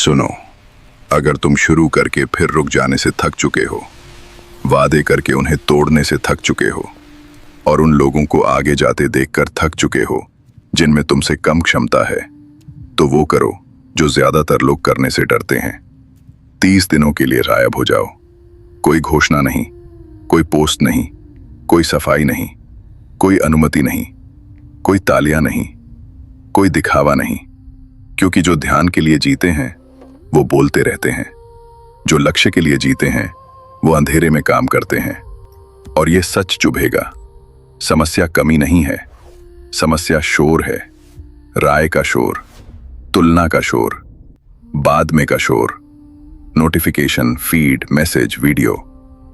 सुनो, अगर तुम शुरू करके फिर रुक जाने से थक चुके हो, वादे करके उन्हें तोड़ने से थक चुके हो और उन लोगों को आगे जाते देखकर थक चुके हो जिनमें तुमसे कम क्षमता है, तो वो करो जो ज्यादातर लोग करने से डरते हैं। 30 दिनों के लिए गायब हो जाओ। कोई घोषणा नहीं, कोई पोस्ट नहीं, कोई सफाई नहीं, कोई अनुमति नहीं, कोई तालियां नहीं, कोई दिखावा नहीं, क्योंकि जो ध्यान के लिए जीते हैं वो बोलते रहते हैं। जो लक्ष्य के लिए जीते हैं वो अंधेरे में काम करते हैं। और ये सच चुभेगा, समस्या कमी नहीं है, समस्या शोर है। राय का शोर, तुलना का शोर, बाद में का शोर, नोटिफिकेशन, फीड, मैसेज, वीडियो,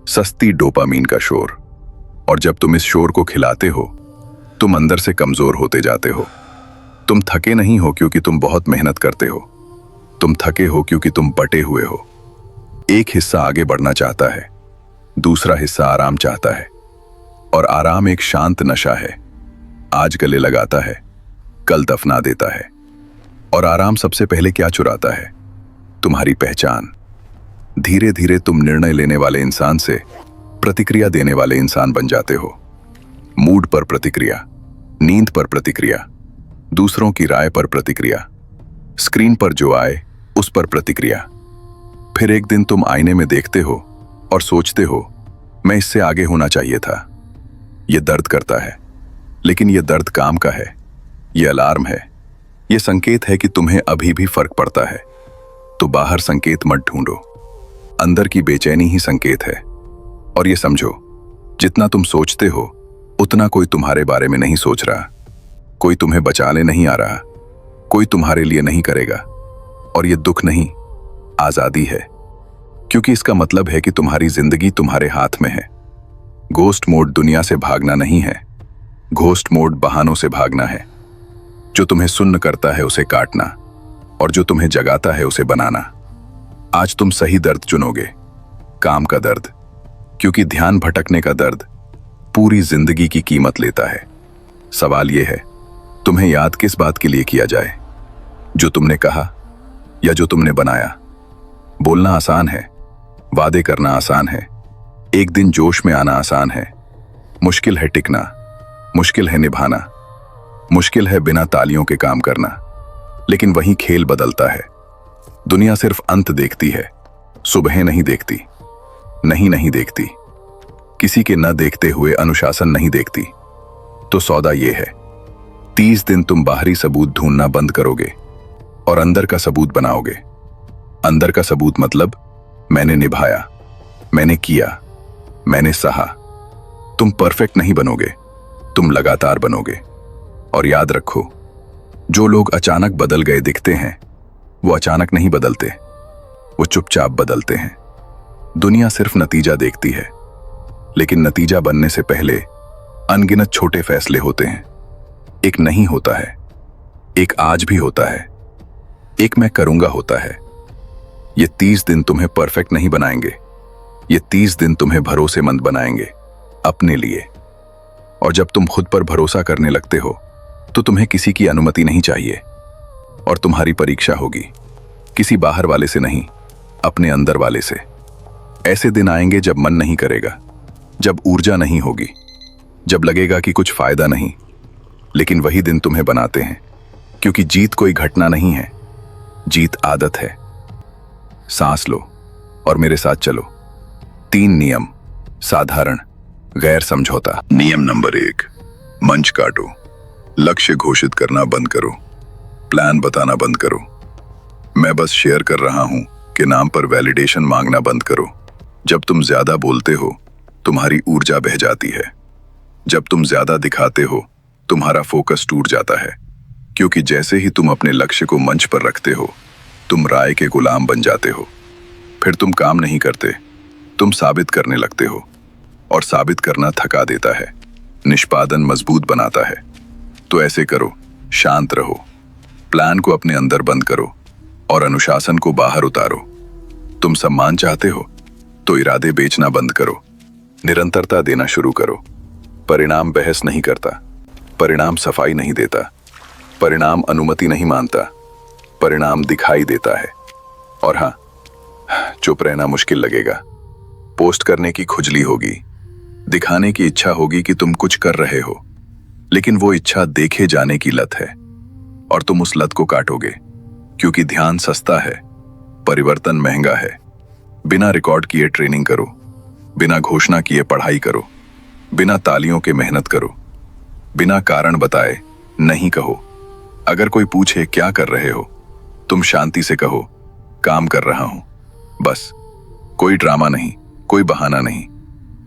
सस्ती डोपामीन का शोर। और जब तुम इस शोर को खिलाते हो, तुम अंदर से कमजोर होते जाते हो। तुम थके नहीं हो क्योंकि तुम बहुत मेहनत करते हो, तुम थके हो क्योंकि तुम बटे हुए हो। एक हिस्सा आगे बढ़ना चाहता है, दूसरा हिस्सा आराम चाहता है। और आराम एक शांत नशा है, आज गले लगाता है, कल दफना देता है। और आराम सबसे पहले क्या चुराता है? तुम्हारी पहचान। धीरे धीरे तुम निर्णय लेने वाले इंसान से प्रतिक्रिया देने वाले इंसान बन जाते हो। मूड पर प्रतिक्रिया, नींद पर प्रतिक्रिया, दूसरों की राय पर प्रतिक्रिया, स्क्रीन पर जो आए उस पर प्रतिक्रिया। फिर एक दिन तुम आईने में देखते हो और सोचते हो, मैं इससे आगे होना चाहिए था। यह दर्द करता है, लेकिन यह दर्द काम का है। यह अलार्म है, यह संकेत है कि तुम्हें अभी भी फर्क पड़ता है। तो बाहर संकेत मत ढूंढो, अंदर की बेचैनी ही संकेत है। और यह समझो, जितना तुम सोचते हो उतना कोई तुम्हारे बारे में नहीं सोच रहा। कोई तुम्हें बचाने नहीं आ रहा, कोई तुम्हारे लिए नहीं करेगा। और यह दुख नहीं, आजादी है, क्योंकि इसका मतलब है कि तुम्हारी जिंदगी तुम्हारे हाथ में है। घोस्ट मोड दुनिया से भागना नहीं है, घोस्ट मोड बहानों से भागना है। जो तुम्हें सुन्न करता है उसे काटना, और जो तुम्हें जगाता है उसे बनाना। आज तुम सही दर्द चुनोगे, काम का दर्द, क्योंकि ध्यान भटकने का दर्द पूरी जिंदगी की कीमत लेता है। सवाल यह है, तुम्हें याद किस बात के लिए किया जाए? जो तुमने कहा या जो तुमने बनाया? बोलना आसान है, वादे करना आसान है, एक दिन जोश में आना आसान है। मुश्किल है टिकना, मुश्किल है निभाना, मुश्किल है बिना तालियों के काम करना। लेकिन वही खेल बदलता है। दुनिया सिर्फ अंत देखती है, सुबह नहीं देखती, नहीं देखती। किसी के न देखते हुए अनुशासन नहीं देखती। तो सौदा ये है, 30 दिन तुम बाहरी सबूत ढूंढना बंद करोगे और अंदर का सबूत बनाओगे। अंदर का सबूत मतलब मैंने निभाया, मैंने किया, मैंने सहा। तुम परफेक्ट नहीं बनोगे, तुम लगातार बनोगे। और याद रखो, जो लोग अचानक बदल गए दिखते हैं, वो अचानक नहीं बदलते, वो चुपचाप बदलते हैं। दुनिया सिर्फ नतीजा देखती है, लेकिन नतीजा बनने से पहले अनगिनत छोटे फैसले होते हैं। एक नहीं होता है, एक आज भी होता है, एक मैं करूंगा होता है। ये 30 दिन तुम्हें परफेक्ट नहीं बनाएंगे, ये 30 दिन तुम्हें भरोसेमंद बनाएंगे अपने लिए। और जब तुम खुद पर भरोसा करने लगते हो तो तुम्हें किसी की अनुमति नहीं चाहिए। और तुम्हारी परीक्षा होगी किसी बाहर वाले से नहीं, अपने अंदर वाले से। ऐसे दिन आएंगे जब मन नहीं करेगा, जब ऊर्जा नहीं होगी, जब लगेगा कि कुछ फायदा नहीं। लेकिन वही दिन तुम्हें बनाते हैं, क्योंकि जीत कोई घटना नहीं है, जीत आदत है। सांस लो और मेरे साथ चलो। 3 नियम, साधारण, गैर समझौता। नियम नंबर 1, मंच काटो। लक्ष्य घोषित करना बंद करो, प्लान बताना बंद करो। मैं बस शेयर कर रहा हूं कि नाम पर वैलिडेशन मांगना बंद करो। जब तुम ज्यादा बोलते हो, तुम्हारी ऊर्जा बह जाती है। जब तुम ज्यादा दिखाते हो, तुम्हारा फोकस टूट जाता है। क्योंकि जैसे ही तुम अपने लक्ष्य को मंच पर रखते हो, तुम राय के गुलाम बन जाते हो। फिर तुम काम नहीं करते, तुम साबित करने लगते हो। और साबित करना थका देता है, निष्पादन मजबूत बनाता है। तो ऐसे करो, शांत रहो, प्लान को अपने अंदर बंद करो और अनुशासन को बाहर उतारो। तुम सम्मान चाहते हो तो इरादे बेचना बंद करो, निरंतरता देना शुरू करो। परिणाम बहस नहीं करता, परिणाम सफाई नहीं देता, परिणाम अनुमति नहीं मानता, परिणाम दिखाई देता है। और हाँ, चुप रहना मुश्किल लगेगा, पोस्ट करने की खुजली होगी, दिखाने की इच्छा होगी कि तुम कुछ कर रहे हो, लेकिन वो इच्छा देखे जाने की लत है और तुम उस लत को काटोगे, क्योंकि ध्यान सस्ता है, परिवर्तन महंगा है। बिना रिकॉर्ड किए ट्रेनिंग करो, बिना घोषणा किए पढ़ाई करो, बिना तालियों के मेहनत करो, बिना कारण बताए नहीं कहो। अगर कोई पूछे क्या कर रहे हो, तुम शांति से कहो काम कर रहा हूं, बस। कोई ड्रामा नहीं, कोई बहाना नहीं।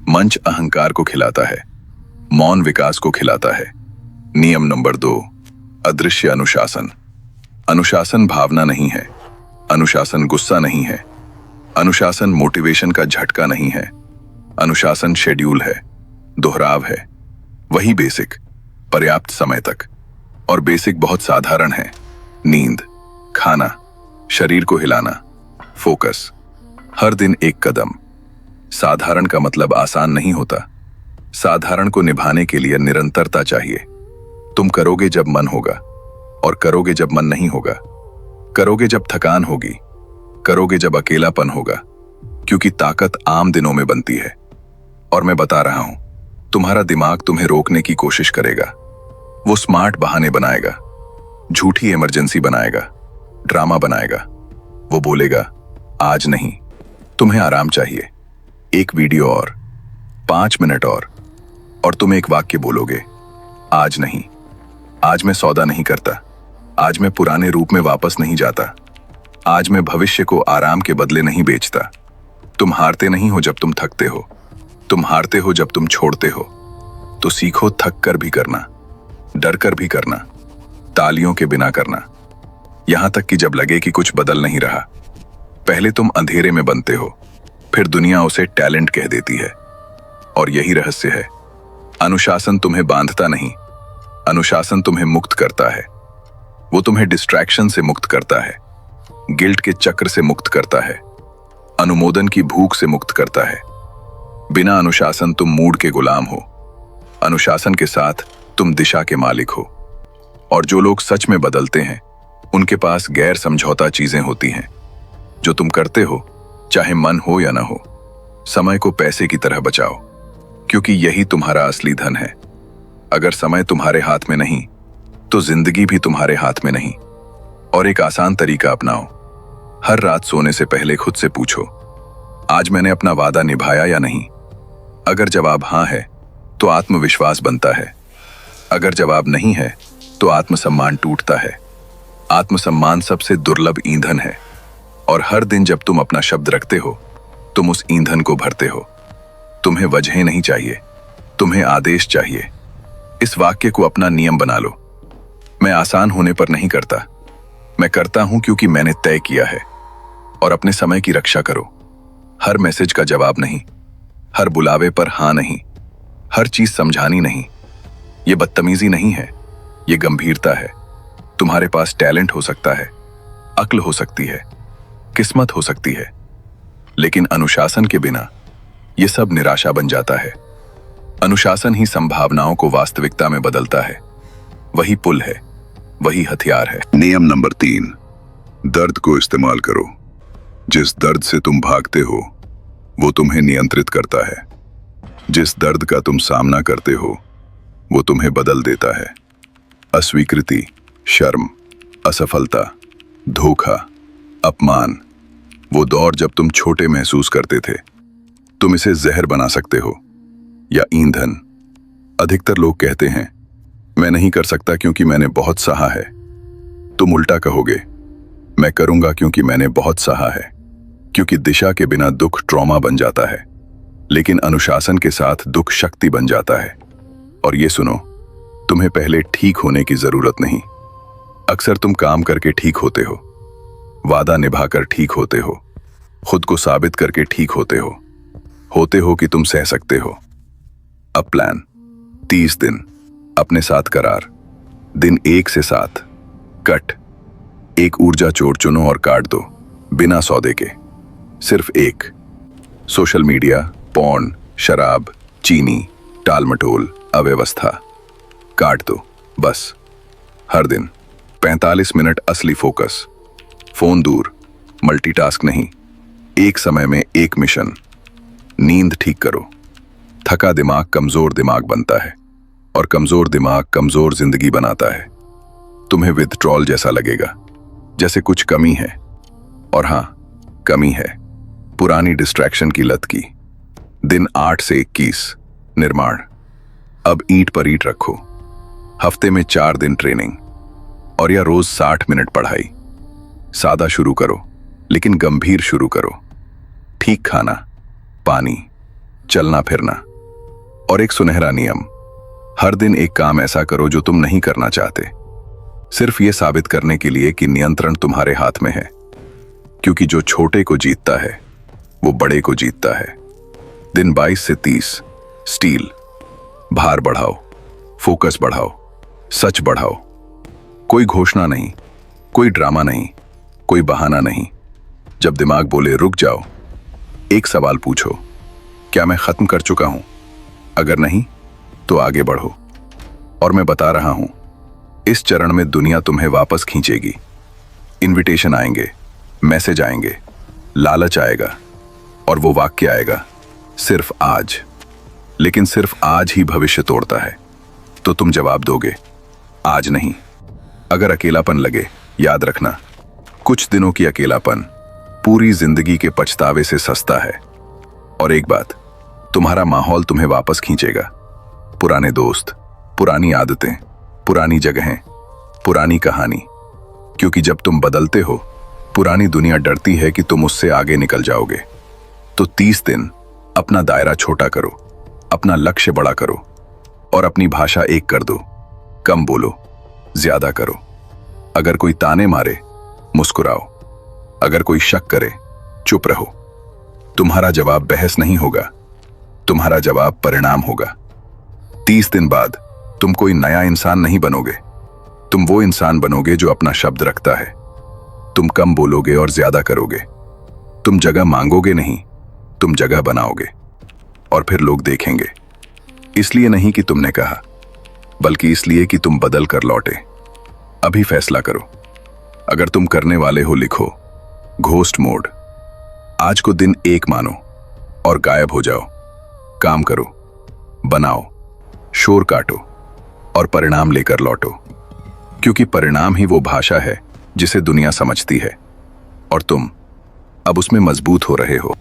मंच अहंकार को खिलाता है, मौन विकास को खिलाता है। नियम नंबर 2, अदृश्य अनुशासन। अनुशासन भावना नहीं है, अनुशासन गुस्सा नहीं है, अनुशासन मोटिवेशन का झटका नहीं है, अनुशासन शेड्यूल है, दोहराव है। वही बेसिक, पर्याप्त समय तक। और बेसिक बहुत साधारण है। नींद, खाना, शरीर को हिलाना, फोकस, हर दिन एक कदम। साधारण का मतलब आसान नहीं होता। साधारण को निभाने के लिए निरंतरता चाहिए। तुम करोगे जब मन होगा, और करोगे जब मन नहीं होगा, करोगे जब थकान होगी, करोगे जब अकेलापन होगा, क्योंकि ताकत आम दिनों में बनती है। और मैं बता रहा हूं, तुम्हारा दिमाग तुम्हें रोकने की कोशिश करेगा। वो स्मार्ट बहाने बनाएगा, झूठी इमरजेंसी बनाएगा, ड्रामा बनाएगा। वो बोलेगा आज नहीं, तुम्हें आराम चाहिए, एक वीडियो और, 5 मिनट और तुम एक वाक्य बोलोगे, आज नहीं, आज मैं सौदा नहीं करता, आज मैं पुराने रूप में वापस नहीं जाता, आज मैं भविष्य को आराम के बदले नहीं बेचता। तुम हारते नहीं हो जब तुम थकते हो, तुम हारते हो जब तुम छोड़ते हो। तो सीखो थक कर भी करना, डर कर भी करना, तालियों के बिना करना, यहां तक कि जब लगे कि कुछ बदल नहीं रहा। पहले तुम अंधेरे में बनते हो, फिर दुनिया उसे टैलेंट कह देती है। और यही रहस्य है, अनुशासन तुम्हें बांधता नहीं, अनुशासन तुम्हें मुक्त करता है। वो तुम्हें डिस्ट्रैक्शन से मुक्त करता है, गिल्ट के चक्र से मुक्त करता है, अनुमोदन की भूख से मुक्त करता है। बिना अनुशासन तुम मूड के गुलाम हो, अनुशासन के साथ तुम दिशा के मालिक हो। और जो लोग सच में बदलते हैं, उनके पास गैर समझौता चीजें होती हैं। जो तुम करते हो, चाहे मन हो या ना हो, समय को पैसे की तरह बचाओ, क्योंकि यही तुम्हारा असली धन है। अगर समय तुम्हारे हाथ में नहीं, तो जिंदगी भी तुम्हारे हाथ में नहीं। और एक आसान तरीका अपनाओ, हर रात सोने से पहले खुद से पूछो, आज मैंने अपना वादा निभाया या नहीं। अगर जवाब हाँ है, तो आत्मविश्वास बनता है। अगर जवाब नहीं है, तो आत्मसम्मान टूटता है। आत्मसम्मान सबसे दुर्लभ ईंधन है, और हर दिन जब तुम अपना शब्द रखते हो, तुम उस ईंधन को भरते हो। तुम्हें वजहें नहीं चाहिए, तुम्हें आदेश चाहिए। इस वाक्य को अपना नियम बना लो, मैं आसान होने पर नहीं करता, मैं करता हूं क्योंकि मैंने तय किया है। और अपने समय की रक्षा करो। हर मैसेज का जवाब नहीं, हर बुलावे पर हाँ नहीं, हर चीज समझानी नहीं। ये बदतमीजी नहीं है, ये गंभीरता है। तुम्हारे पास टैलेंट हो सकता है, अक्ल हो सकती है, किस्मत हो सकती है, लेकिन अनुशासन के बिना ये सब निराशा बन जाता है। अनुशासन ही संभावनाओं को वास्तविकता में बदलता है। वही पुल है, वही हथियार है। नियम नंबर 3, दर्द को इस्तेमाल करो। जिस दर्द से तुम भागते हो, वो तुम्हें नियंत्रित करता है। जिस दर्द का तुम सामना करते हो, वो तुम्हें बदल देता है। अस्वीकृति, शर्म, असफलता, धोखा, अपमान, वो दौर जब तुम छोटे महसूस करते थे, तुम इसे जहर बना सकते हो या ईंधन। अधिकतर लोग कहते हैं, मैं नहीं कर सकता क्योंकि मैंने बहुत सहा है। तुम उल्टा कहोगे, मैं करूंगा क्योंकि मैंने बहुत सहा है। क्योंकि दिशा के बिना दुख ट्रॉमा बन जाता है, लेकिन अनुशासन के साथ दुख शक्ति बन जाता है। और ये सुनो, तुम्हें पहले ठीक होने की जरूरत नहीं। अक्सर तुम काम करके ठीक होते हो, वादा निभाकर ठीक होते हो, खुद को साबित करके ठीक होते हो कि तुम सह सकते हो। अब प्लान 30 दिन, अपने साथ करार। दिन 1 से 7, कट। एक ऊर्जा चोर चुनो और काट दो, बिना सौदे के। सिर्फ एक। सोशल मीडिया, पॉर्न, शराब, चीनी, टालमटोल, अव्यवस्था, काट दो बस। हर दिन 45 मिनट असली फोकस। फोन दूर, मल्टीटास्क नहीं, एक समय में एक मिशन। नींद ठीक करो। थका दिमाग कमजोर दिमाग बनता है और कमजोर दिमाग कमजोर जिंदगी बनाता है। तुम्हें विथड्रॉल जैसा लगेगा, जैसे कुछ कमी है। और हां, कमी है पुरानी डिस्ट्रैक्शन की लत की। दिन 8 से 21 निर्माण। अब ईंट पर ईंट रखो। हफ्ते में 4 दिन ट्रेनिंग और या रोज 60 मिनट पढ़ाई। सादा शुरू करो, लेकिन गंभीर शुरू करो। ठीक खाना, पानी, चलना फिरना और एक सुनहरा नियम, हर दिन एक काम ऐसा करो जो तुम नहीं करना चाहते, सिर्फ ये साबित करने के लिए कि नियंत्रण तुम्हारे हाथ में है। क्योंकि जो छोटे को जीतता है वो बड़े को जीतता है। दिन 22 से 30 स्टील। भार बढ़ाओ, फोकस बढ़ाओ, सच बढ़ाओ। कोई घोषणा नहीं, कोई ड्रामा नहीं, कोई बहाना नहीं। जब दिमाग बोले रुक जाओ, एक सवाल पूछो, क्या मैं खत्म कर चुका हूं? अगर नहीं तो आगे बढ़ो। और मैं बता रहा हूं, इस चरण में दुनिया तुम्हें वापस खींचेगी। इनविटेशन आएंगे, मैसेज आएंगे, लालच आएगा और वो वाक्य आएगा, सिर्फ आज। लेकिन सिर्फ आज ही भविष्य तोड़ता है। तो तुम जवाब दोगे, आज नहीं। अगर अकेलापन लगे, याद रखना, कुछ दिनों की अकेलापन पूरी जिंदगी के पछतावे से सस्ता है। और एक बात, तुम्हारा माहौल तुम्हें वापस खींचेगा। पुराने दोस्त, पुरानी आदतें, पुरानी जगहें, पुरानी कहानी। क्योंकि जब तुम बदलते हो, पुरानी दुनिया डरती है कि तुम उससे आगे निकल जाओगे। तो 30 दिन अपना दायरा छोटा करो, अपना लक्ष्य बड़ा करो और अपनी भाषा एक कर दो। कम बोलो, ज्यादा करो। अगर कोई ताने मारे, मुस्कुराओ। अगर कोई शक करे, चुप रहो। तुम्हारा जवाब बहस नहीं होगा, तुम्हारा जवाब परिणाम होगा। 30 दिन बाद तुम कोई नया इंसान नहीं बनोगे, तुम वो इंसान बनोगे जो अपना शब्द रखता है। तुम कम बोलोगे और ज्यादा करोगे। तुम जगह मांगोगे नहीं, तुम जगह बनाओगे। और फिर लोग देखेंगे, इसलिए नहीं कि तुमने कहा, बल्कि इसलिए कि तुम बदल कर लौटे। अभी फैसला करो। अगर तुम करने वाले हो, लिखो घोस्ट मोड। आज को दिन 1 मानो और गायब हो जाओ। काम करो, बनाओ, शोर काटो और परिणाम लेकर लौटो। क्योंकि परिणाम ही वो भाषा है जिसे दुनिया समझती है और तुम अब उसमें मजबूत हो रहे हो।